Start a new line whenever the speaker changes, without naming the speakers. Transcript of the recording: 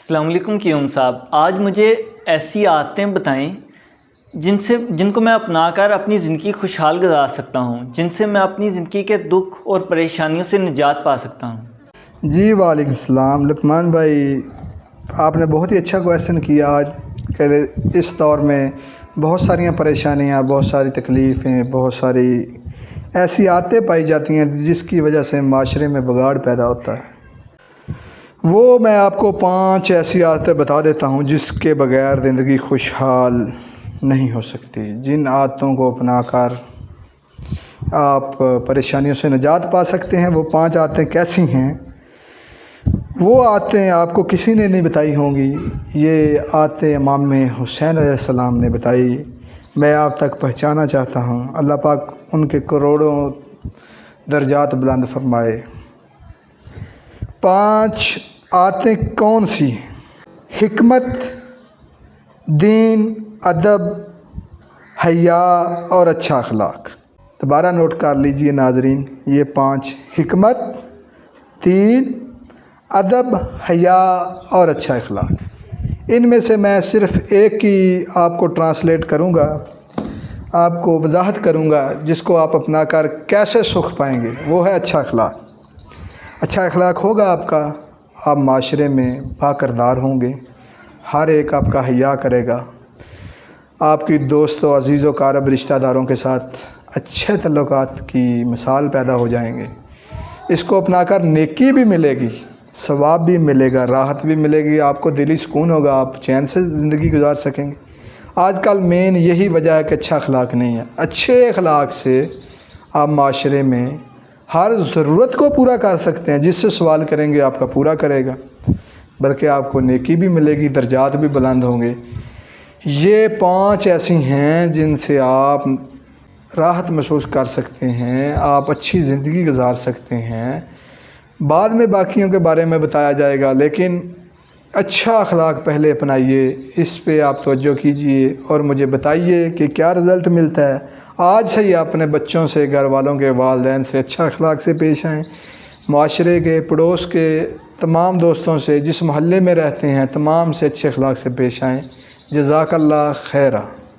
السلام علیکم قیوم صاحب، آج مجھے ایسی عادتیں بتائیں جن کو میں اپنا کر اپنی زندگی خوشحال گزار سکتا ہوں، جن سے میں اپنی زندگی کے دکھ اور پریشانیوں سے نجات پا سکتا ہوں۔
جی وعلیکم السلام لقمان بھائی، آپ نے بہت ہی اچھا کویشچن کیا۔ آج کہ اس دور میں بہت ساری پریشانیاں، بہت ساری تکلیفیں، بہت ساری ایسی عادتیں پائی جاتی ہیں جس کی وجہ سے معاشرے میں بگاڑ پیدا ہوتا ہے۔ وہ میں آپ کو 5 ایسی عادتیں بتا دیتا ہوں جس کے بغیر زندگی خوشحال نہیں ہو سکتی۔ جن عادتوں کو اپنا کر آپ پریشانیوں سے نجات پا سکتے ہیں۔ وہ 5 عادتیں کیسی ہیں؟ وہ عادتیں آپ کو کسی نے نہیں بتائی ہوں گی، یہ عادتیں امام حسین علیہ السلام نے بتائی۔ میں آپ تک پہنچانا چاہتا ہوں، اللہ پاک ان کے کروڑوں درجات بلند فرمائے۔ 5 عادتیں کون سی ہیں؟ حکمت، دین، ادب، حیا اور اچھا اخلاق۔ دوبارہ نوٹ کر لیجئے ناظرین، یہ 5: حکمت، دین، ادب، حیا اور اچھا اخلاق۔ ان میں سے میں صرف ایک کی آپ کو ٹرانسلیٹ کروں گا، آپ کو وضاحت کروں گا، جس کو آپ اپنا کر کیسے سکھ پائیں گے۔ وہ ہے اچھا اخلاق۔ اچھا اخلاق ہوگا آپ کا، آپ معاشرے میں باکردار ہوں گے، ہر ایک آپ کا حیا کرے گا، آپ کی دوست و عزیز و قارب رشتہ داروں کے ساتھ اچھے تعلقات کی مثال پیدا ہو جائیں گے۔ اس کو اپنا کر نیکی بھی ملے گی، ثواب بھی ملے گا، راحت بھی ملے گی، آپ کو دلی سکون ہوگا، آپ چین سے زندگی گزار سکیں گے۔ آج کل مین یہی وجہ ہے کہ اچھا اخلاق نہیں ہے۔ اچھے اخلاق سے آپ معاشرے میں ہر ضرورت کو پورا کر سکتے ہیں، جس سے سوال کریں گے آپ کا پورا کرے گا، بلکہ آپ کو نیکی بھی ملے گی، درجات بھی بلند ہوں گے۔ یہ 5 ایسی ہیں جن سے آپ راحت محسوس کر سکتے ہیں، آپ اچھی زندگی گزار سکتے ہیں۔ بعد میں باقیوں کے بارے میں بتایا جائے گا، لیکن اچھا اخلاق پہلے اپنائیے، اس پہ آپ توجہ کیجئے اور مجھے بتائیے کہ کیا رزلٹ ملتا ہے۔ آج سے ہی اپنے بچوں سے، گھر والوں کے، والدین سے اچھا اخلاق سے پیش آئیں، معاشرے کے، پڑوس کے تمام دوستوں سے، جس محلے میں رہتے ہیں تمام سے اچھے اخلاق سے پیش آئیں۔ جزاک اللہ خیرہ۔